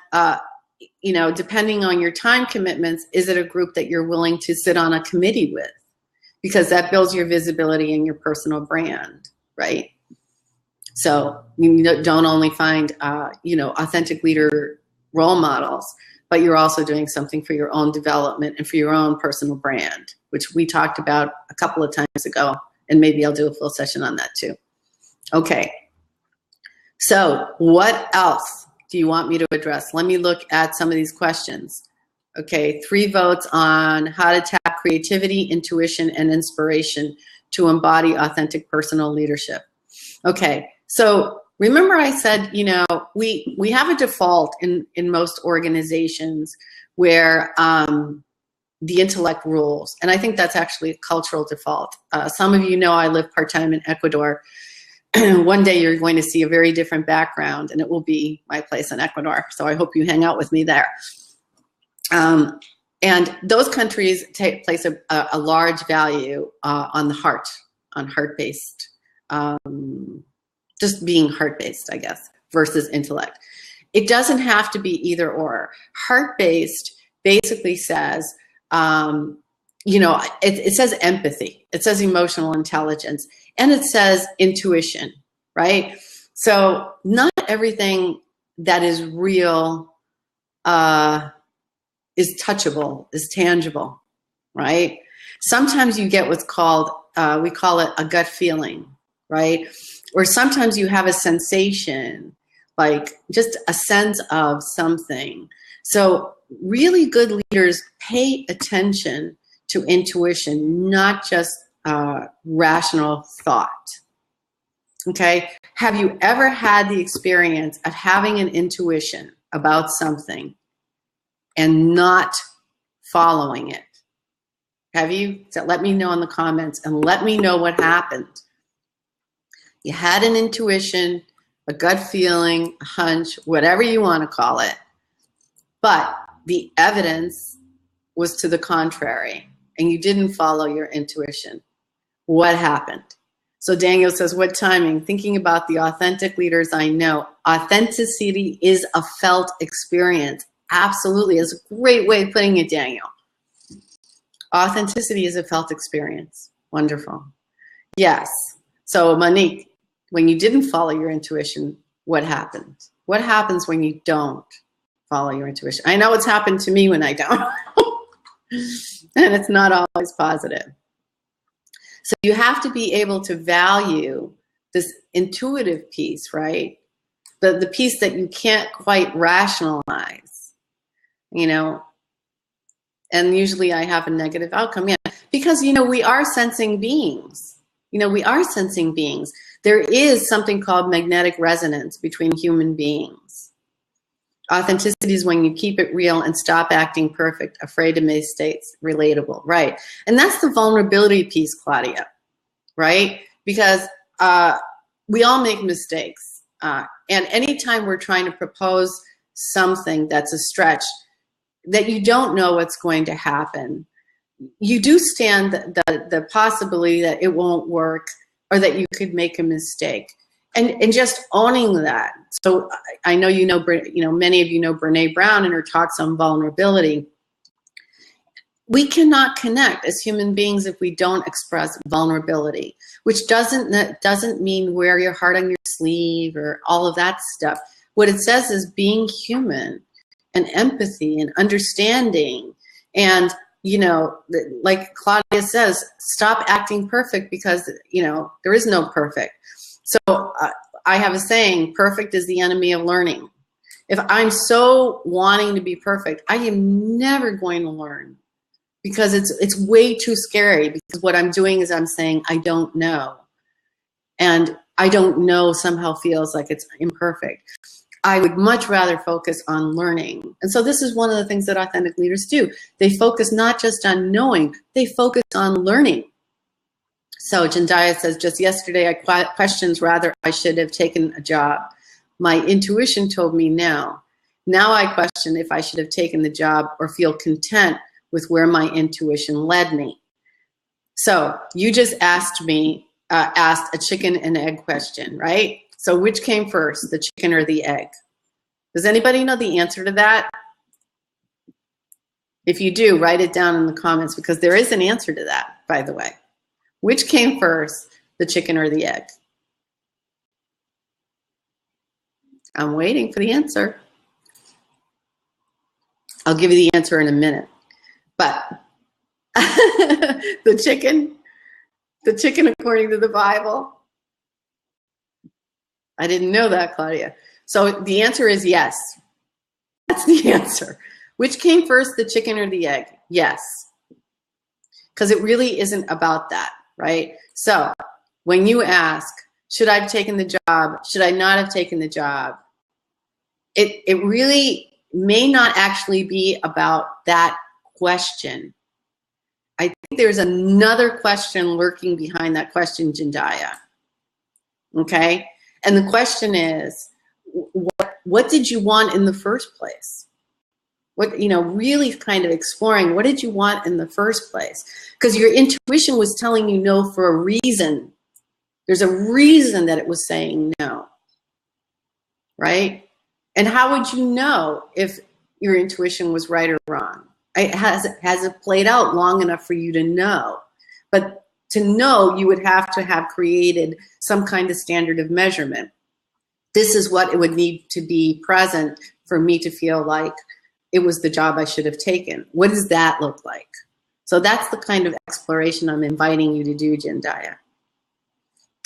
you know, depending on your time commitments, is it a group that you're willing to sit on a committee with? Because that builds your visibility and your personal brand, right? So you don't only find, you know, authentic leader role models, but you're also doing something for your own development and for your own personal brand, which we talked about a couple of times ago, and maybe I'll do a full session on that too. Okay, so what else do you want me to address? Let me look at some of these questions. Okay, 3 votes on how to tap creativity, intuition, and inspiration to embody authentic personal leadership. Okay, so remember I said, you know, we have a default in most organizations where the intellect rules, and I think that's actually a cultural default. Some of you know I live part-time in Ecuador. One day you're going to see a very different background, and it will be my place in Ecuador, so I hope you hang out with me there. And those countries place a large value on the heart, on heart-based, just being heart-based, I guess, versus intellect. It doesn't have to be either or. Heart-based basically says, you know, it says empathy, it says emotional intelligence, and it says intuition, right? So not everything that is real is touchable, is tangible, right? Sometimes you get what's called, we call it a gut feeling, right? Or sometimes you have a sensation, like just a sense of something. So really good leaders pay attention to intuition, not just rational thought. Okay, have you ever had the experience of having an intuition about something and not following it? Have you? So let me know in the comments and let me know what happened. You had an intuition, a gut feeling, a hunch, whatever you want to call it, but the evidence was to the contrary and you didn't follow your intuition. What happened? So Daniel says, what timing? Thinking about the authentic leaders I know. Authenticity is a felt experience. Absolutely. It's a great way of putting it, Daniel. Authenticity is a felt experience. Wonderful. Yes. So Monique, when you didn't follow your intuition, what happened? What happens when you don't follow your intuition? I know it's happened to me when I don't. And it's not always positive. So you have to be able to value this intuitive piece, right? The piece that you can't quite rationalize, you know, and usually I have a negative outcome. Yeah, because, you know, we are sensing beings. You know, we are sensing beings. There is something called magnetic resonance between human beings. Authenticity is when you keep it real and stop acting perfect, afraid to make mistakes, relatable, right? And that's the vulnerability piece, Claudia, right? Because we all make mistakes. And anytime we're trying to propose something that's a stretch, that you don't know what's going to happen, you do stand the possibility that it won't work or that you could make a mistake. And just owning that. So I know many of you know Brene Brown and her talks on vulnerability. We cannot connect as human beings if we don't express vulnerability, which doesn't mean wear your heart on your sleeve or all of that stuff. What it says is being human and empathy and understanding. And, you know, like Claudia says, stop acting perfect because, you know, there is no perfect. So I have a saying, perfect is the enemy of learning. If I'm so wanting to be perfect, I am never going to learn. Because it's way too scary, because what I'm doing is I'm saying, I don't know. And I don't know somehow feels like it's imperfect. I would much rather focus on learning. And so this is one of the things that authentic leaders do. They focus not just on knowing, they focus on learning. So Jandaya says, just yesterday I questioned whether I should have taken a job. My intuition told me no. Now I question if I should have taken the job or feel content with where my intuition led me. So you just asked a chicken and egg question, right? So which came first, the chicken or the egg? Does anybody know the answer to that? If you do, write it down in the comments, because there is an answer to that, by the way. Which came first, the chicken or the egg? I'm waiting for the answer. I'll give you the answer in a minute. But the chicken according to the Bible. I didn't know that, Claudia. So the answer is yes. That's the answer. Which came first, the chicken or the egg? Yes. Because it really isn't about that, right? So when you ask, should I have taken the job? Should I not have taken the job? It really may not actually be about that question. I think there's another question lurking behind that question, Jandaya. Okay? And the question is, what did you want in the first place? What, you know, really kind of exploring, what did you want in the first place? Because your intuition was telling you no for a reason. There's a reason that it was saying no, right? And how would you know if your intuition was right or wrong? Has it played out long enough for you to know? But to know, you would have to have created some kind of standard of measurement. This is what it would need to be present for me to feel like it was the job I should have taken. What does that look like? So that's the kind of exploration I'm inviting you to do, Jandaya.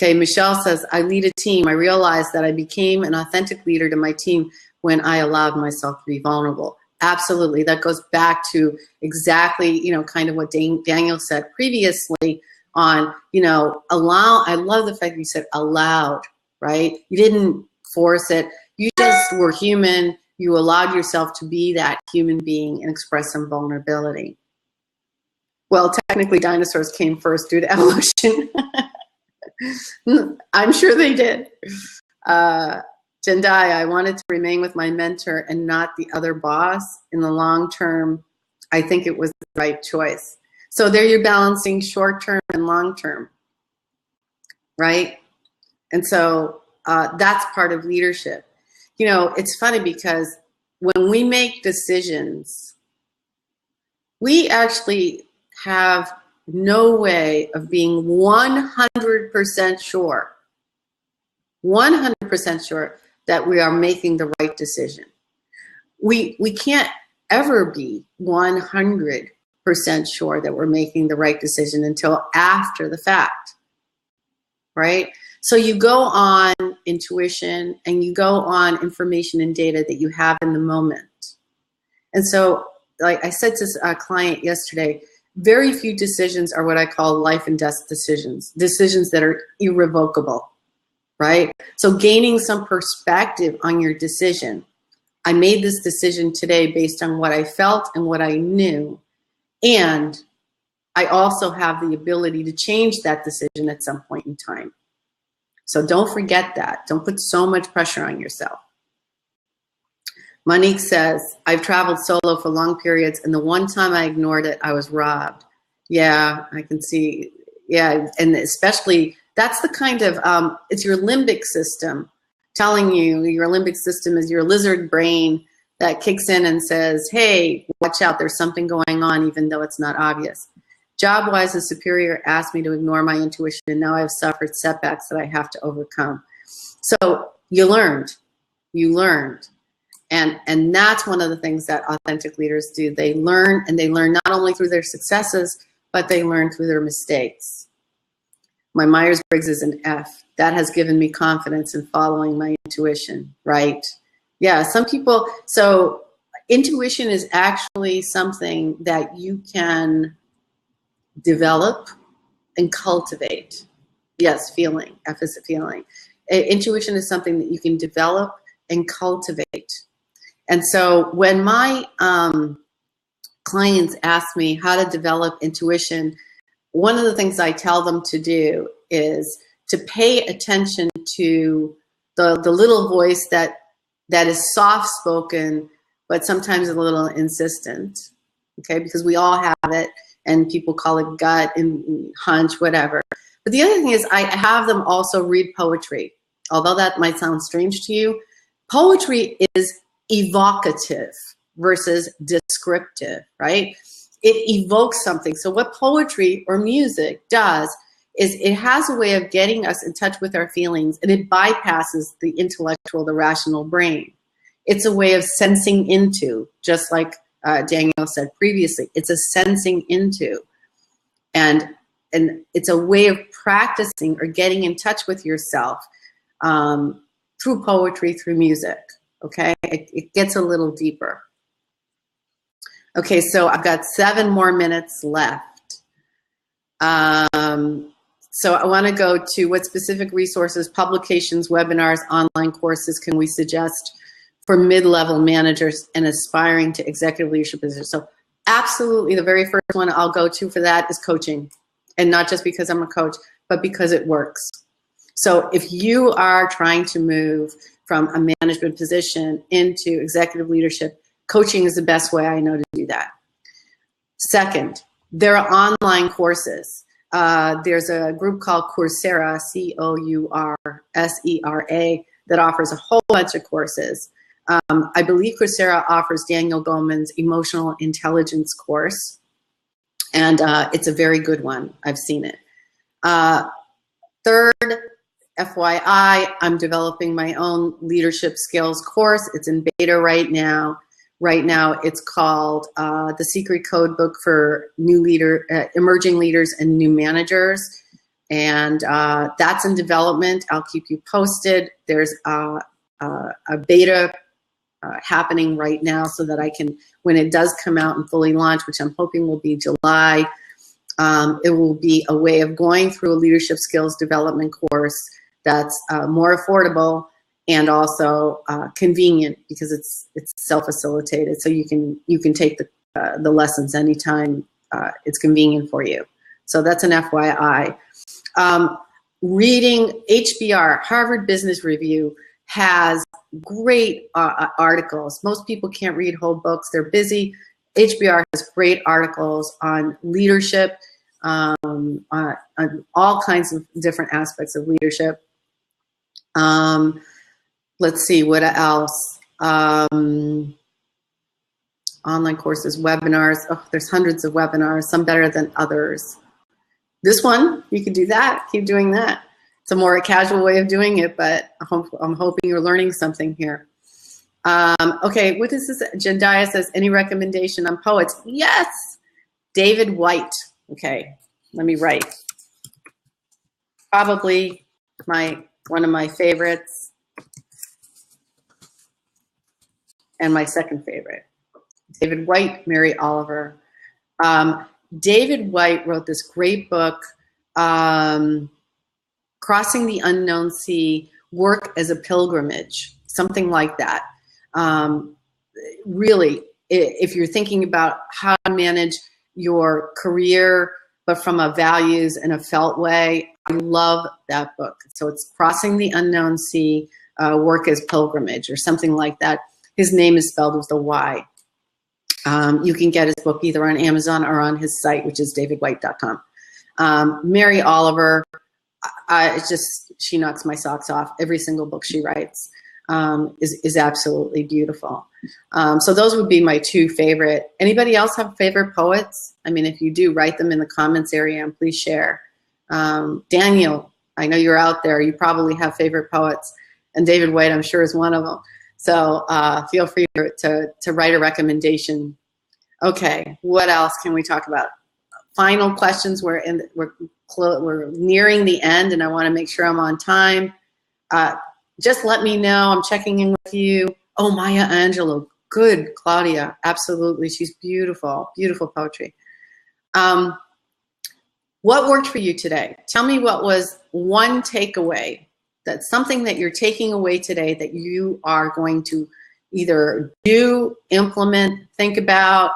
Okay, Michelle says, I lead a team. I realized that I became an authentic leader to my team when I allowed myself to be vulnerable. Absolutely. That goes back to exactly, you know, kind of what Daniel said previously on, you know, allow. I love the fact that you said allowed, right? You didn't force it. You just were human. You allowed yourself to be that human being and express some vulnerability. Well, technically dinosaurs came first due to evolution. I'm sure they did. Jandai, I wanted to remain with my mentor and not the other boss. In the long term, I think it was the right choice. So there you're balancing short term and long term, right? And so that's part of leadership. You know, it's funny because when we make decisions, we actually have no way of being 100% sure, 100% sure that we are making the right decision. We can't ever be 100% sure that we're making the right decision until after the fact, right? So you go on intuition and you go on information and data that you have in the moment. And so, like I said to a client yesterday, very few decisions are what I call life and death decisions, decisions that are irrevocable, right? So gaining some perspective on your decision. I made this decision today based on what I felt and what I knew. And I also have the ability to change that decision at some point in time. So don't forget that. Don't put so much pressure on yourself. Monique says, I've traveled solo for long periods, and the one time I ignored it, I was robbed. Yeah, I can see. Yeah, and especially, that's the kind of, it's your limbic system telling you, your limbic system is your lizard brain that kicks in and says, hey, watch out, there's something going on, even though it's not obvious. Job-wise, a superior asked me to ignore my intuition, and now I've suffered setbacks that I have to overcome. So you learned. And that's one of the things that authentic leaders do. They learn, and they learn not only through their successes, but they learn through their mistakes. My Myers-Briggs is an F. That has given me confidence in following my intuition, right? Yeah, some people, so intuition is actually something that you can develop and cultivate. Yes, feeling, F is a feeling. Intuition is something that you can develop and cultivate. And so when my clients ask me how to develop intuition, one of the things I tell them to do is to pay attention to the little voice that is soft-spoken, but sometimes a little insistent, okay? Because we all have it, and people call it gut and hunch, whatever. But the other thing is I have them also read poetry. Although that might sound strange to you, poetry is evocative versus descriptive, right? It evokes something. So what poetry or music does is it has a way of getting us in touch with our feelings, and it bypasses the intellectual, the rational brain. It's a way of sensing into, just like Daniel said previously, it's a sensing into. And it's a way of practicing or getting in touch with yourself through poetry, through music. Okay, it gets a little deeper. Okay, so I've got 7 more minutes left. So I want to go to what specific resources, publications, webinars, online courses can we suggest for mid-level managers and aspiring to executive leadership positions. So absolutely, the very first one I'll go to for that is coaching. And not just because I'm a coach, but because it works. So if you are trying to move from a management position into executive leadership, coaching is the best way I know to do that. Second, there are online courses. There's a group called Coursera, C-O-U-R-S-E-R-A, that offers a whole bunch of courses. I believe Coursera offers Daniel Goleman's Emotional Intelligence course, and it's a very good one. I've seen it. Third, FYI, I'm developing my own leadership skills course. It's in beta right now. Right now, it's called The Secret Code Book for Emerging Leaders and New Managers. And that's in development. I'll keep you posted. There's a beta happening right now so that I can, when it does come out and fully launch, which I'm hoping will be July, it will be a way of going through a leadership skills development course that's more affordable and also convenient because it's self-facilitated. So you can take the lessons anytime it's convenient for you. So that's an FYI. Reading HBR, Harvard Business Review, has great articles. Most people can't read whole books. They're busy. HBR has great articles on leadership, on all kinds of different aspects of leadership. Let's see, what else? online courses, webinars. Oh, there's hundreds of webinars, some better than others. This one, you could do that, keep doing that. It's a more casual way of doing it, but I'm hoping you're learning something here. Okay, what is this? Jediah says, any recommendation on poets? Yes, David White. Okay, let me write. Probably one of my favorites and my second favorite. David White, Mary Oliver. David White wrote this great book, Crossing the Unknown Sea, Work as a Pilgrimage, something like that. Really, if you're thinking about how to manage your career, but from a values and a felt way, I love that book. So it's Crossing the Unknown Sea, Work as Pilgrimage, or something like that. His name is spelled with a Y. You can get his book either on Amazon or on his site, which is davidwhite.com. Mary Oliver, she knocks my socks off. Every single book she writes is absolutely beautiful. So those would be my two favorite. Anybody else have favorite poets? I mean, if you do, write them in the comments area and please share. Daniel, I know you're out there. You probably have favorite poets. And David White, I'm sure, is one of them. So feel free to write a recommendation. Okay, what else can we talk about? Final questions. We're nearing the end, and I want to make sure I'm on time. Just let me know. I'm checking in with you. Oh, Maya Angelou. Good, Claudia. Absolutely. She's beautiful. Beautiful poetry. What worked for you today? Tell me what was one takeaway. That's something that you're taking away today that you are going to either do, implement, think about,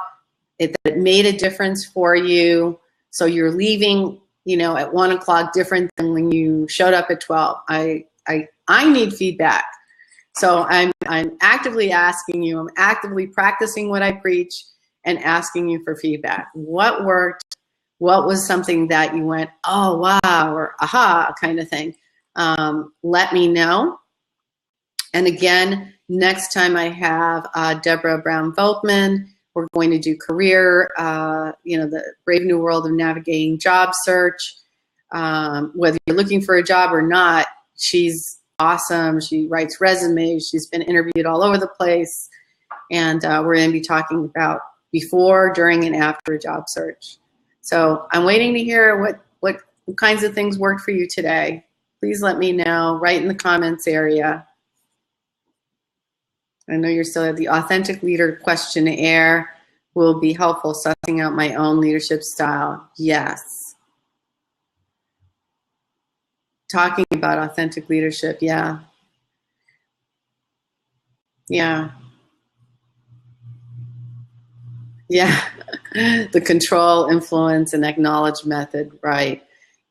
that it made a difference for you. So you're leaving, at 1 o'clock different than when you showed up at 12. I need feedback. So I'm actively asking you, I'm actively practicing what I preach and asking you for feedback. What worked? What was something that you went, oh, wow, or aha, kind of thing? Let me know. And again, next time I have Deborah Brown-Volkman, we're going to do career, the brave new world of navigating job search. Whether you're looking for a job or not, she's awesome. She writes resumes. She's been interviewed all over the place. And we're going to be talking about before, during, and after a job search. So I'm waiting to hear what kinds of things worked for you today. Please let me know. Write in the comments area. I know you're still at the Authentic Leader questionnaire will be helpful sussing out my own leadership style. Yes. Talking about authentic leadership. Yeah. Yeah. Yeah. The control, influence, and acknowledge method. Right.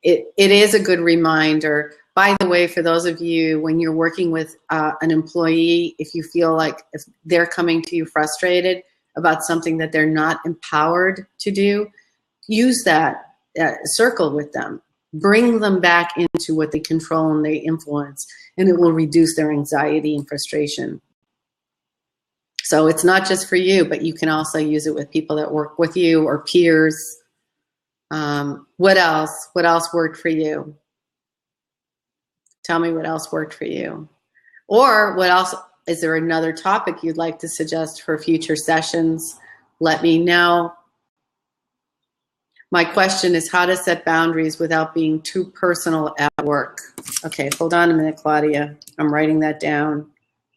It is a good reminder. By the way, for those of you, when you're working with an employee, if you feel like if they're coming to you frustrated about something that they're not empowered to do, use that circle with them. Bring them back into what they control and they influence, and it will reduce their anxiety and frustration. So it's not just for you, but you can also use it with people that work with you or peers. What else? What else worked for you? Tell me what else worked for you. Or what else, is there another topic you'd like to suggest for future sessions? Let me know. My question is how to set boundaries without being too personal at work. Okay, hold on a minute, Claudia. I'm writing that down.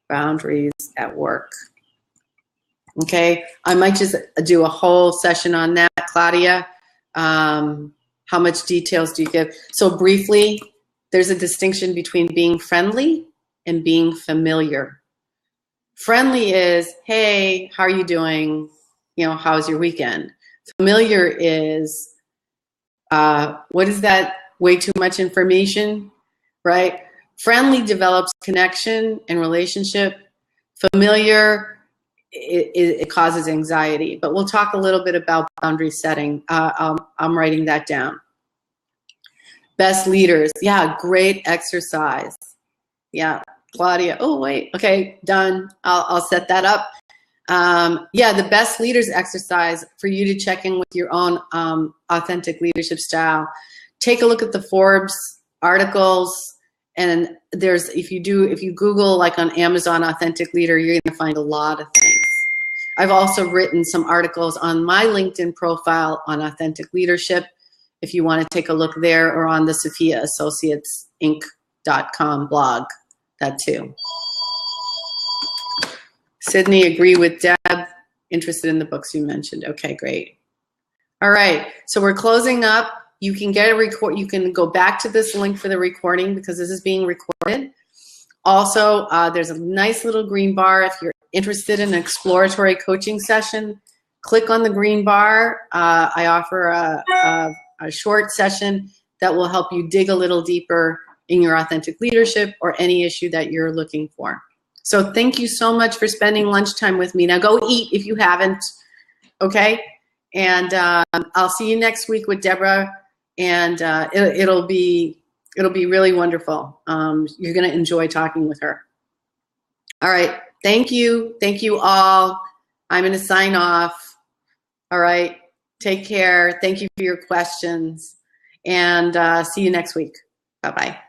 Boundaries at work. Okay, I might just do a whole session on that, Claudia. How much details do you give? So briefly, there's a distinction between being friendly and being familiar. Friendly is, hey, how are you doing? How's your weekend? Familiar is, what is that? Way too much information, right? Friendly develops connection and relationship. Familiar, it causes anxiety. But we'll talk a little bit about boundary setting. I'm writing that down. Best leaders. Yeah, great exercise. Yeah, Claudia. Oh, wait. Okay, done. I'll set that up. Yeah, the best leaders exercise for you to check in with your own authentic leadership style. Take a look at the Forbes articles, and there's, if you Google like on Amazon authentic leader, you're going to find a lot of things. I've also written some articles on my LinkedIn profile on authentic leadership, if you want to take a look there, or on the SophiaAssociatesinc.com blog, that too. Sydney, agree with Deb, interested in the books you mentioned. Okay, great. All right, so we're closing up. You can get a record. You can go back to this link for the recording because this is being recorded. Also, there's a nice little green bar. If you're interested in an exploratory coaching session, click on the green bar. I offer a short session that will help you dig a little deeper in your authentic leadership or any issue that you're looking for. So thank you so much for spending lunchtime with me. Now go eat if you haven't, okay? And I'll see you next week with Deborah, and it'll be really wonderful. You're gonna enjoy talking with her. All right, thank you all. I'm gonna sign off. All right, take care. Thank you for your questions, and see you next week. Bye-bye.